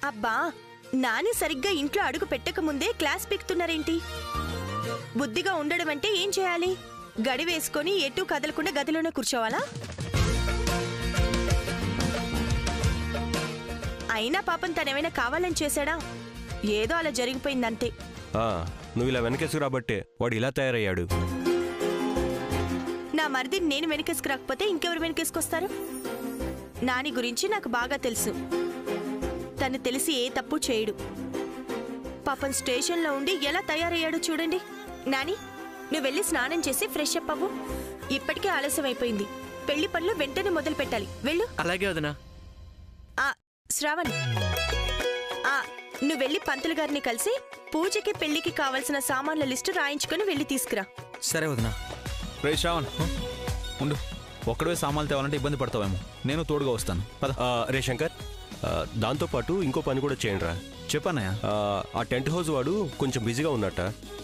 అబ్బా, నాని సరిగ్గా ఇంట్లో అడుగు పెట్టక ముందే క్లాస్ పీకుతున్నారేంటి? బుద్ధిగా ఉండడం అంటే ఏం చేయాలి? గడి వేసుకొని ఎటు కదలకుండా గదిలోనే కూర్చోవాలా? అయినా పాపం తనేమైనా కావాలని చేశాడా? ఏదో అలా జరిగిపోయిందంతే. నువ్వు ఇలా వెనకేసుకురాబట్టే వాడు ఇలా తయారయ్యాడు. నా మరిదిని నేను వెనకేసుకురాకపోతే ఇంకెవరు వెనకేసుకొస్తారు? నాని గురించి నాకు బాగా తెలుసు. తను తెలిసి ఏ తప్పు చేయడు. పాపం స్టేషన్లో ఉండి ఎలా తయారయ్యాడు చూడండి. నాని, నువ్వు వెళ్ళి స్నానం చేసి ఫ్రెష్ అప్ అవ్వు. ఇప్పటికే ఆలస్యం అయిపోయింది. పెళ్లి పనులు వెంటనే మొదలు పెట్టాలి. వెళ్ళు. అలాగే వదినా. శ్రావణ్, నువ్వు వెళ్ళి పంతులు గారిని కలిసి పూజకి పెళ్లికి కావాల్సిన సామాన్ల లిస్టు రాయించుకుని వెళ్ళి తీసుకురా. సరే వదినా. రే శ్రావణ్, ఉండు. ఒక్కడే సామాన్లు తేవాలంటే ఇబ్బంది పడతావేమో, నేను తోడుగా వస్తాను. రే శంకర్, దాంతోపాటు ఇంకో పని కూడా చేయండి రా. చెప్పన్నయ్య. ఆ టెంట్ హౌస్ వాడు కొంచెం బిజీగా ఉన్నట్ట.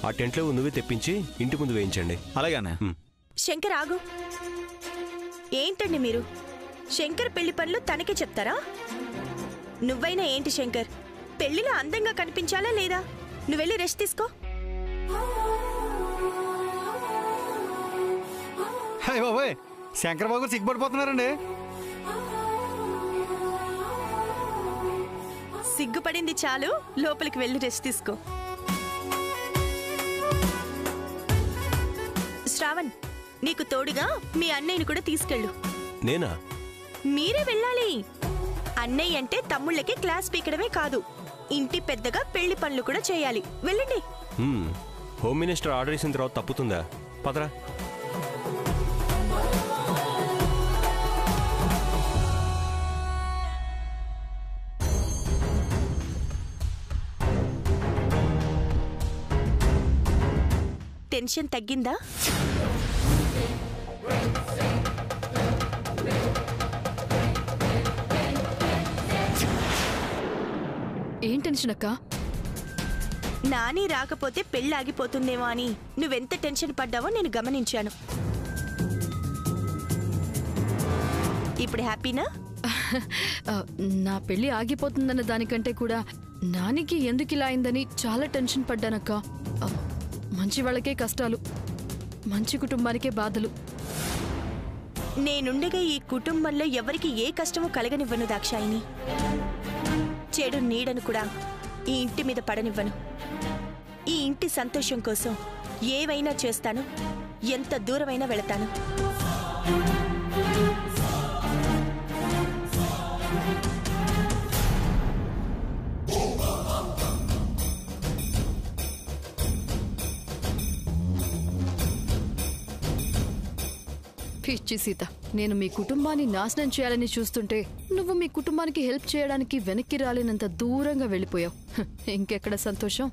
ఆ టెంట్లో నువ్వే తెప్పించి ఇంటి ముందు వేయించండి. అలాగే అన్నయ్య. శంకర్ ఆగు. ఏంటండి మీరు? శంకర్ పెళ్లి పనులు తనకే చెప్తారా? నువ్వైనా ఏంటి శంకర్, పెళ్లిలో అందంగా కనిపించాలా లేదా? నువ్వు వెళ్ళి రెస్ట్ తీసుకో. హాయ్ బాబోయ్, శంకర్ బాబు సిగ్గుపడిపోతున్నారండి. సిగ్గుపడింది చాలు, లోపలికి వెళ్ళి రెస్ట్ తీసుకో. శ్రావణ్, నీకు తోడుగా మీ అన్నయ్యని కూడా తీసుకెళ్ళు. నేనా? మీరే వెళ్ళాలి. అన్నయ్య అంటే తమ్ముళ్ళకి క్లాస్ పీకడమే కాదు, ఇంటి పెద్దగా పెళ్లి పనులు కూడా చేయాలి. వెళ్ళండి. హోమ్ మినిస్టర్ ఆర్డర్ ఇచ్చిన తర్వాత తప్పుతుందా? పదరా. టెన్షన్ తగ్గిందా? ఏం టెన్షన్ అక్క? నాని రాకపోతే పెళ్లి ఆగిపోతుందేమో అని నువ్వెంత టెన్షన్ పడ్డావో నేను గమనించాను. ఇప్పుడు హ్యాపీనా? నా పెళ్లి ఆగిపోతుందన్న దానికంటే కూడా నానికి ఎందుకు ఇలా అయిందని చాలా టెన్షన్ పడ్డానక్క. మంచి వాళ్ళకే కష్టాలు, మంచి కుటుంబానికే బాధలు. నేనుండగా ఈ కుటుంబంలో ఎవరికి ఏ కష్టమూ కలగనివ్వను దాక్షాయిని. చెడు నీడను కూడా ఈ ఇంటి మీద పడనివ్వను. ఈ ఇంటి సంతోషం కోసం ఏవైనా చేస్తాను, ఎంత దూరమైనా వెళతాను. పిచ్చి సీత, నేను మీ కుటుంబాన్ని నాశనం చేయాలని చూస్తుంటే నువ్వు మీ కుటుంబానికి హెల్ప్ చేయడానికి వెనక్కి రాలేనంత దూరంగా వెళ్ళిపోయావు. ఇంకెక్కడ సంతోషం?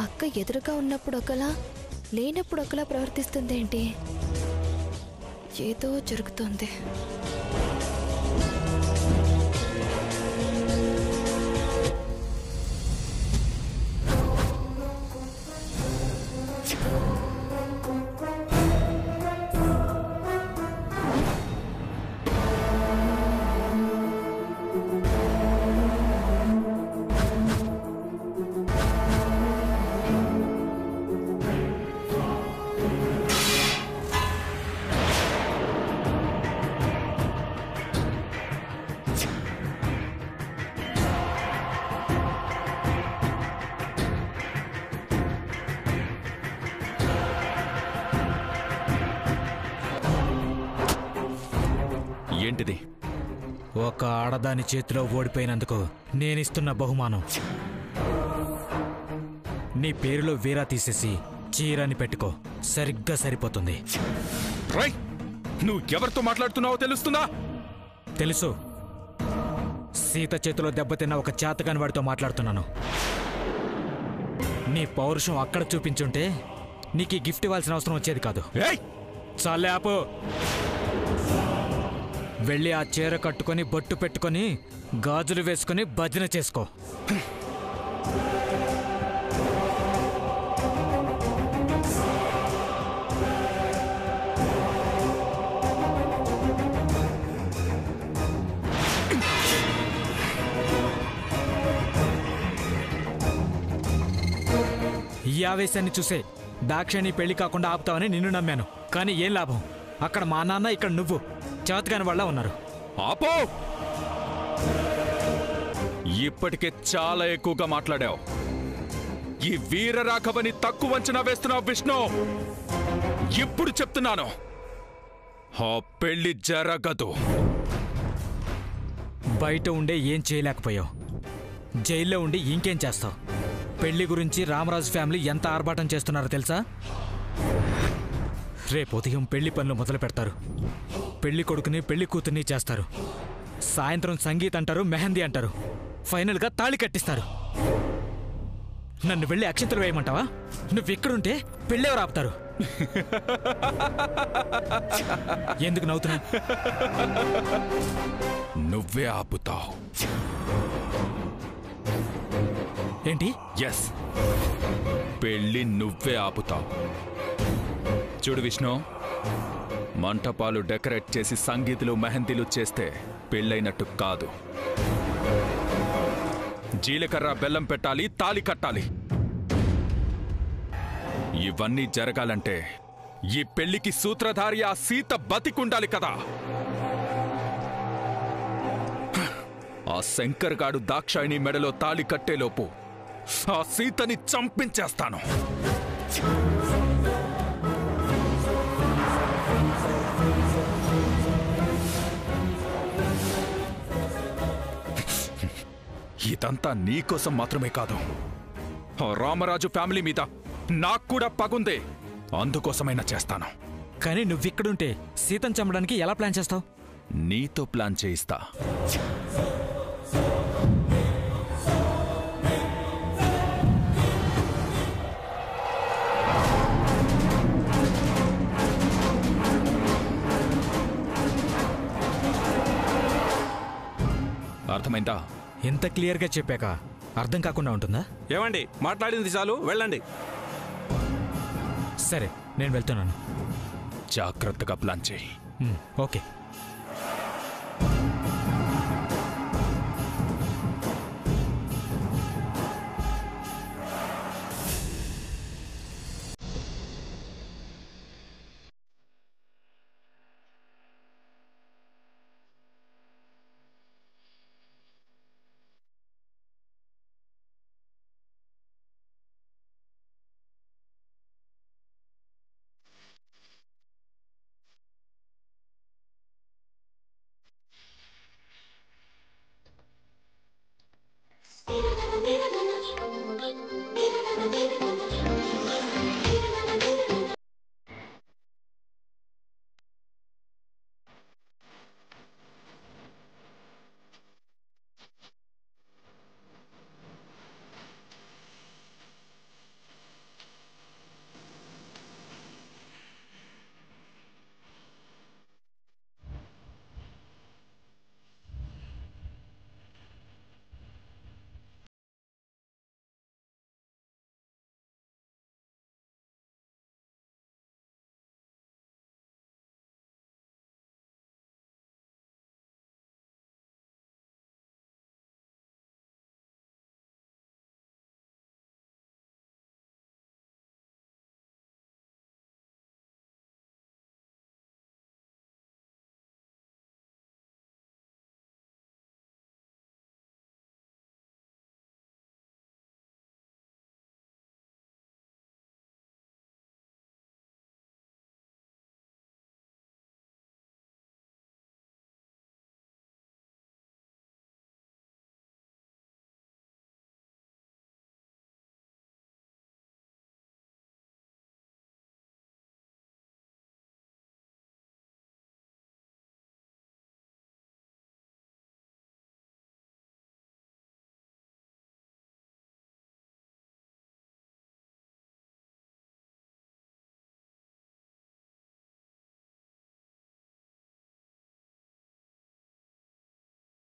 అక్క ఎదురుగా ఉన్నప్పుడు ఒకలా, లేనప్పుడు ఒకలా ప్రవర్తిస్తుందేంటి? ఏదో జరుగుతోంది. ఏంటిది? ఒక ఆడదాని చేతిలో ఓడిపోయినందుకు నేనిస్తున్న బహుమానం. నీ పేరులో వీరా తీసేసి చీరని పెట్టుకో, సరిగ్గా సరిపోతుంది. నువ్వెవరితో మాట్లాడుతున్నావో తెలుస్తుందా? తెలుసు. సీత చేతిలో దెబ్బతిన్న ఒక చేతగాని వాడితో మాట్లాడుతున్నాను. నీ పౌరుషం అక్కడ చూపించుంటే నీకు ఈ గిఫ్ట్ ఇవ్వాల్సిన అవసరం వచ్చేది కాదు. చాలే ఆపు. వెళ్ళి ఆ చీర కట్టుకొని బొట్టు పెట్టుకొని గాజులు వేసుకొని భజన చేసుకో. ఈ ఆవేశాన్ని చూసే దాక్షాయణి పెళ్లి కాకుండా ఆపుతావని నిన్ను నమ్మాను. కానీ ఏం లాభం? అక్కడ మా నాన్న, ఇక్కడ నువ్వు చేతకాని వాళ్ళ ఉన్నారు. ఆపో! ఇప్పటికే చాలా ఎక్కువగా మాట్లాడావు. ఈ వీరరాఘవని తక్కువ అంచనా వేస్తున్నావు విష్ణు. ఇప్పుడు చెప్తున్నాను, ఆ పెళ్లి జరగదు. బయట ఉండే ఏం చేయలేకపోయావు, జైల్లో ఉండి ఇంకేం చేస్తావు? పెళ్లి గురించి రామరాజు ఫ్యామిలీ ఎంత ఆర్భాటం చేస్తున్నారో తెలుసా? రేపు ఉదయం పెళ్లి పనులు మొదలు పెడతారు. పెళ్లి కొడుకుని పెళ్లి కూతుర్ని చేస్తారు. సాయంత్రం సంగీత్ అంటారు, మెహందీ అంటారు. ఫైనల్గా తాళి కట్టిస్తారు. నన్ను వెళ్ళి అక్షంతలు వేయమంటావా? నువ్వు ఎక్కడుంటే పెళ్ళెవరు ఆపుతారు? ఎందుకు నవ్వుతున్నా? నువ్వే ఆపుతావు. ఏంటి? ఎస్, పెళ్లి నువ్వే ఆపుతావు. చూడు విష్ణు, మంటపాలు డెకరేట్ చేసి సంగీతులు మెహందీలు చేస్తే పెళ్ళైనట్టు కాదు. జీలకర్ర బెల్లం పెట్టాలి, తాళి కట్టాలి. ఇవన్నీ జరగాలంటే ఈ పెళ్లికి సూత్రధారి ఆ సీత బతికుండాలి కదా. ఆ శంకర్ గాడు దాక్షాయిని మెడలో తాళి కట్టేలోపు ఆ సీతని చంపించేస్తాను. ఇదంతా నీకోసం మాత్రమే కాదు, ఆ రామరాజు ఫ్యామిలీ మీద నాకు కూడా పగుందే. అందుకోసమైనా చేస్తాను. కానీ నువ్విక్కడుంటే సీతను చంపడానికి ఎలా ప్లాన్ చేస్తావు? నీతో ప్లాన్ చేయిస్తా. అర్థమైందా? ఎంత క్లియర్గా చెప్పాక అర్థం కాకుండా ఉంటుందా? ఏమండి, మాట్లాడింది చాలు, వెళ్ళండి. సరే, నేను వెళ్తున్నాను. జాగ్రత్తగా ప్లాన్ చేయి. ఓకే.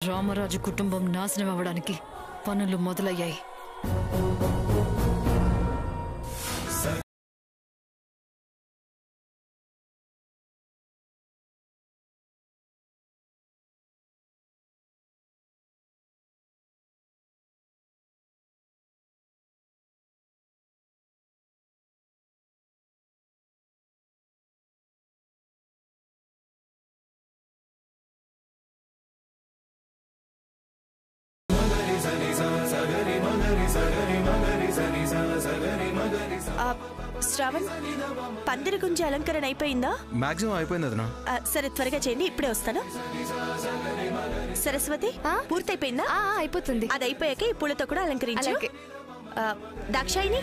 రామరాజు కుటుంబం నాశనం అవ్వడానికి పనులు మొదలయ్యాయి. శ్రావణ్, పందిరి గుంజి అలంకరణ అయిపోయిందా? మాక్సిమం అయిపోయింది అదనా. సరే, త్వరగా చేయండి, ఇప్పుడే వస్తాను. సరస్వతి, పూర్తయిపోయిందా? అయిపోతుంది. అది అయిపోయాక ఈ పూలతో కూడా అలంకరించు. దాక్షాయిని,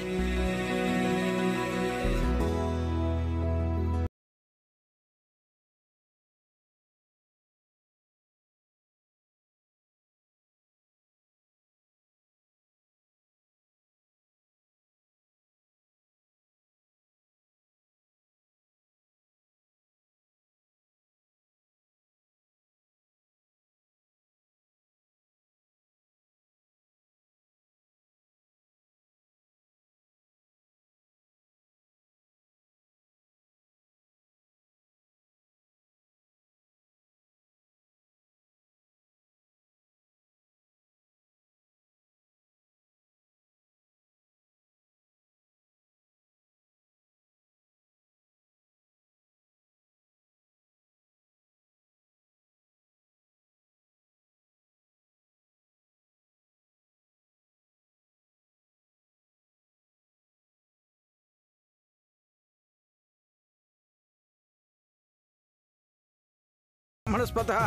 ब्रह्मणस्पतः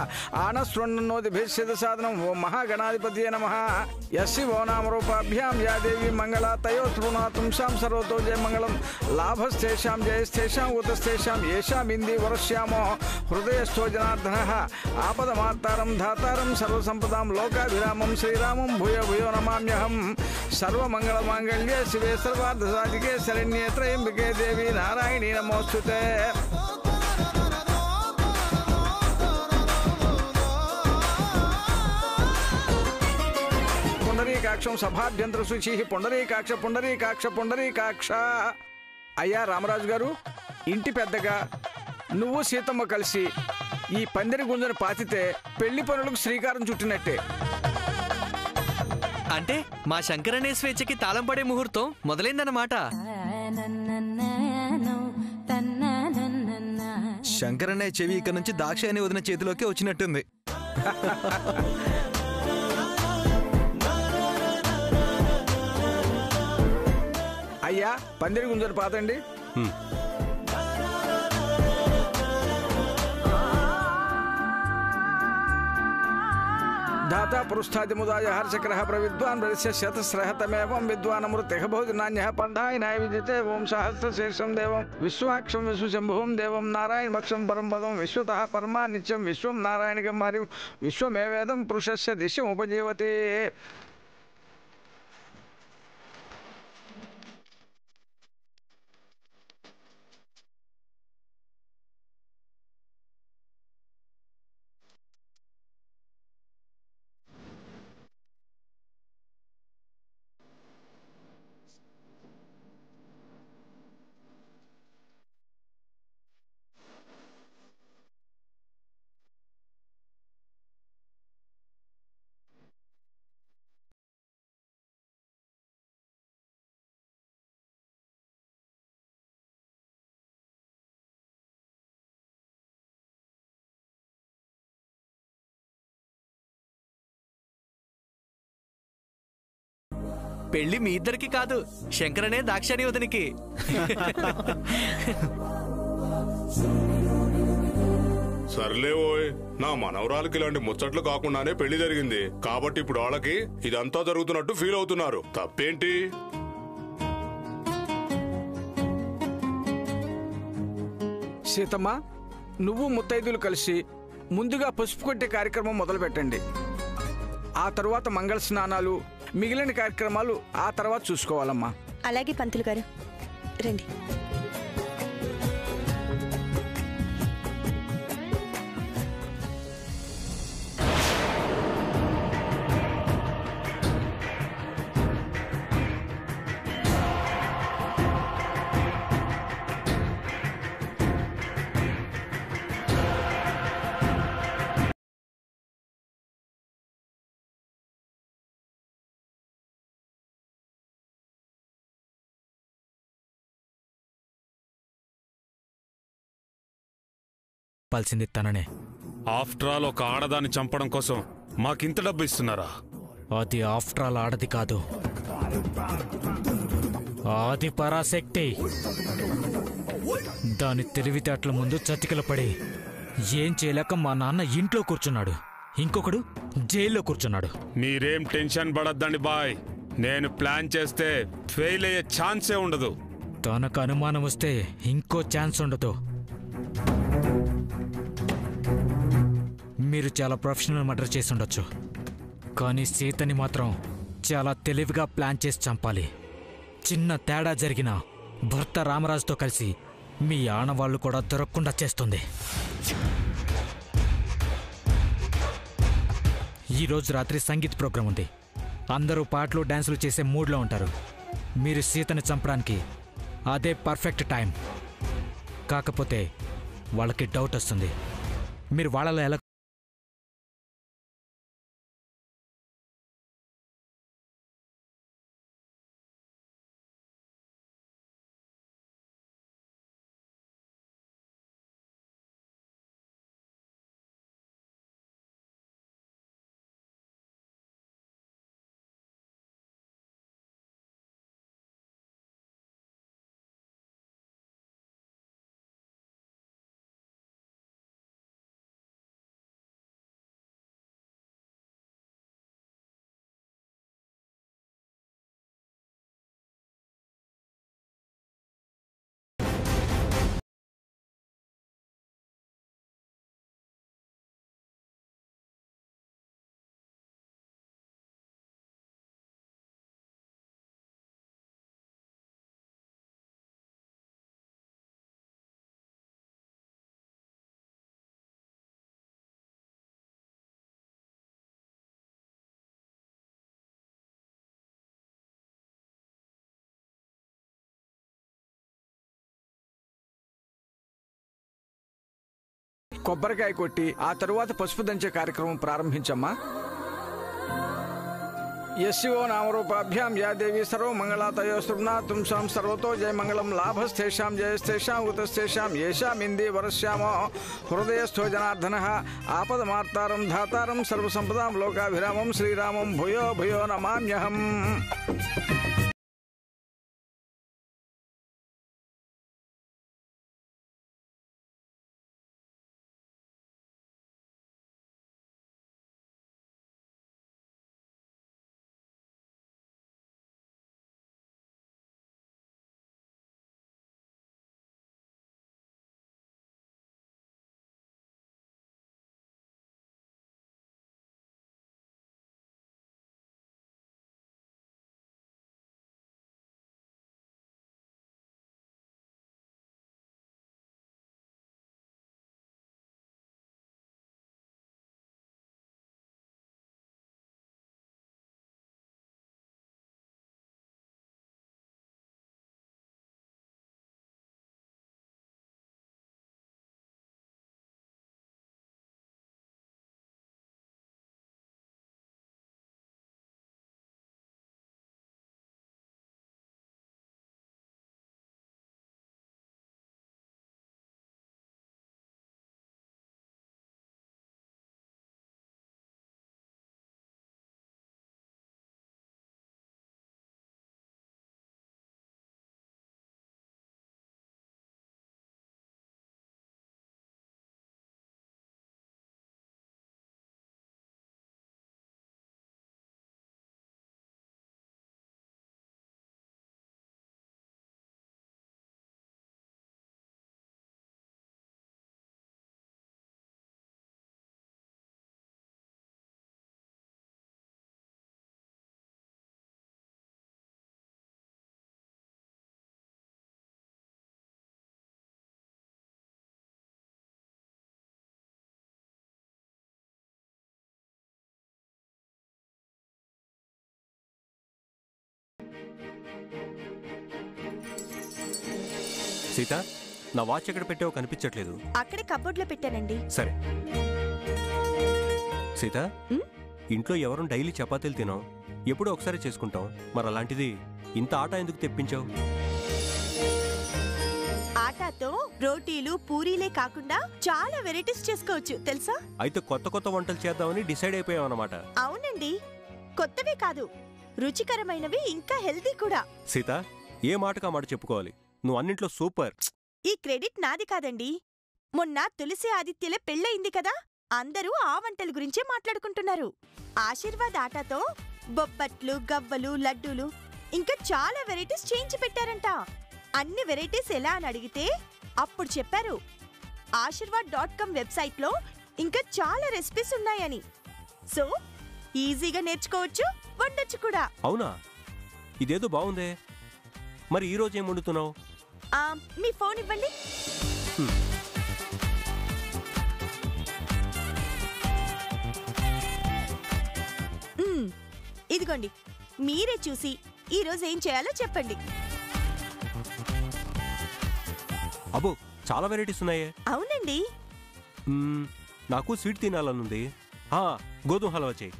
आनस्वन्नोदिभिश्चिदसादनं ओं महागणाधिपतये नमः। यस्य वो नामरूपाभ्यां या देवी मंगला तयोस्तृणातुंसां सर्वतो जय मंगलं। लाभस्तेषां जयस्तेषां उतस्तेषां येषां इन्दि वरश्यामो हृदयस्थो जनार्दनः। आपदमार्तारं धातारं सर्वसम्पदां लोकाभिरामं श्रीरामं भूयो भूयो नमाम्यहं। सर्वमङ्गलमाङ्गल्ये शिवे सर्वार्थसाधिके शरण्ये त्र्यम्बके देवी नारायणी नमोस्तुते। पुंडरीकाक्षं सभाभ्यंतर शुचि पुंडरीकाक्ष पुंडरीकाक्ष पुंडरीकाक्ष। అయ్యా రామరాజు గారు, ఇంటి పెద్దగా నువ్వు సీతమ్మ కలిసి ఈ పందిరి గుంజను పాతితే పెళ్లి పనులకు శ్రీకారం చుట్టినట్టే. అంటే మా శంకరనే స్వేచ్ఛకి తాళం పడే ముహూర్తం మొదలైందన్నమాట. శంకరన్నయ్య చెవి ఇక్కడ నుంచి దాక్షాయని వదిన చేతిలోకి వచ్చినట్టుంది. అయ్యా, పందిరి గుంజను పాతండి. धाता पुरुषादिमुदाय हर्षक्रह प्रविद्वान् वरिष्य शतस्रहतमेवं विद्वानमृत्यः भोजनान्यः पंधायनाय विदिते ओं सहस्रशीर्षं देवं विश्वाक्षं विश्वशंभुवं देवं नारायणमक्षं परं पदं विश्वतः परमा नित्यं विश्वं नारायणगं हरिं विश्वमेवेदं पुरुषस्य दिश्यमुपजीवते। పెళ్లి మీ ఇద్దరికి కాదు, శంకరనే దాక్షాయని వదినికి. సర్లే ఓయ్, నా మనవరాలకి ఇలాంటి ముచ్చట్లు కాకుండానే పెళ్లి జరిగింది కాబట్టి ఇప్పుడు వాళ్ళకి ఇదంతా జరుగుతున్నట్టు ఫీల్ అవుతున్నారు. తప్పేంటి? సీతమ్మ, నువ్వు ముత్తైదులు కలిసి ముందుగా పసుపు కొట్టే కార్యక్రమం మొదలు పెట్టండి. ఆ తర్వాత మంగళ స్నానాలు, మిగిలిన కార్యక్రమాలు ఆ తర్వాత చూసుకోవాలమ్మా. అలాగే పంతులు గారు, రండి. చంపాల్సింది తననే. ఆఫ్టర్ ఆల్ ఒక ఆడదాన్ని చంపడం కోసం మాకింత డబ్బు ఇస్తున్నారా? అది ఆఫ్టర్ ఆల్ ఆడది కాదు, ఆది పరాశక్తి. దాని తెలివితేటల ముందు చతికిల పడి ఏం చేయలేక మా నాన్న ఇంట్లో కూర్చున్నాడు, ఇంకొకడు జైల్లో కూర్చున్నాడు. మీరేం టెన్షన్ పడద్దండి బాయ్, నేను ప్లాన్ చేస్తే ఫెయిల్ అయ్యే ఛాన్సే ఉండదు. తనకు అనుమానం వస్తే ఇంకో ఛాన్స్ ఉండదు. మీరు చాలా ప్రొఫెషనల్ మర్డర్ చేసి ఉండొచ్చు, కానీ సీతని మాత్రం చాలా తెలివిగా ప్లాన్ చేసి చంపాలి. చిన్న తేడా జరిగినా భర్త రామరాజుతో కలిసి మీ ఆనవాళ్లు కూడా దొరకకుండా చేస్తుంది. ఈరోజు రాత్రి సంగీత్ ప్రోగ్రాం ఉంది. అందరూ పాటలు డాన్సులు చేసే మూడ్లో ఉంటారు. మీరు సీతని చంపడానికి అదే పర్ఫెక్ట్ టైం. కాకపోతే వాళ్ళకి డౌట్ వస్తుంది, మీరు వాళ్ళలో ఎలా కొబ్బరికాయ కొట్టి ఆ తరువాత పసుపు దంచే కార్యక్రమం ప్రారంభించమ్మా. యస్యో నామరూపాభ్యాం యా దేవి సర్వమంగళాతయోస్తున్నా తుంసాం సర్వతో జయమంగళం లాభస్థేషాం జయస్థేషాం ఉతస్థేషాం యేషామింది వరస్యామో హృదయస్థో జనార్దనః ఆపదమార్తారం ధాతారం సర్వసంపదాం లోకాభిరామం శ్రీరామం భూయో భూయో నమామ్యహం. సీత, నా వాచ్ ఎక్కడ పెట్టావో కనిపించట్లేదు. అక్కడే కబోర్డ్లో పెట్టానండి. సరే సీత, ఇంట్లో ఎవరు డైలీ చపాతీలు తినాం, ఎప్పుడో ఒకసారి చేసుకుంటాం. మరి అలాంటిది ఇంత ఆట ఎందుకు తెప్పించావు? ఆటతో రోటీలు పూరీలే కాకుండా చాలా వెరైటీస్ చేసుకోవచ్చు తెలుసా? అయితే కొత్త కొత్త వంటలు చేద్దామని డిసైడ్ అయిపోయాం అన్నమాట. అవునండి, కొత్తవే కాదు, రుచికరమైనవి, ఇంకా హెల్తీ కూడా. సీత, ఏ మాటకా మాట చెప్పుకోవాలి. నువ్వు అన్నింట్లో సూపర్. ఈ క్రెడిట్ నాది కాదండి. మొన్న తులసి ఆదిత్యల పెళ్ళయింది కదా, అందరూ ఆ వంటల గురించే మాట్లాడుకుంటున్నారు. ఆశీర్వాద్ ఆటాతో బొబ్బట్లు, గవ్వలు, లడ్డూలు ఇంకా చాలా వెరైటీస్ చేయించి పెట్టారంట. అన్ని వెరైటీస్ ఎలా అని అడిగితే అప్పుడు చెప్పారు ఆశీర్వాద్.com వెబ్సైట్లో ఇంకా చాలా రెసిపీస్ ఉన్నాయని. సో ఈజీగా నేర్చుకోవచ్చు, వండొచ్చు కూడా. అవునా? ఇదేదో బాగుందే. మరి ఈ రోజు ఏం వండుతున్నావు? మీ ఫోన్ ఇవ్వండి. ఇదిగోండి, మీరే చూసి ఈ రోజు ఏం చేయాలో చెప్పండి. అబ్బో, చాలా వెరైటీస్ ఉన్నాయే. అవునండి. నాకు స్వీట్ తినాలనుంది. గోధుమ హల్వా చేయి.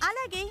అలాగే.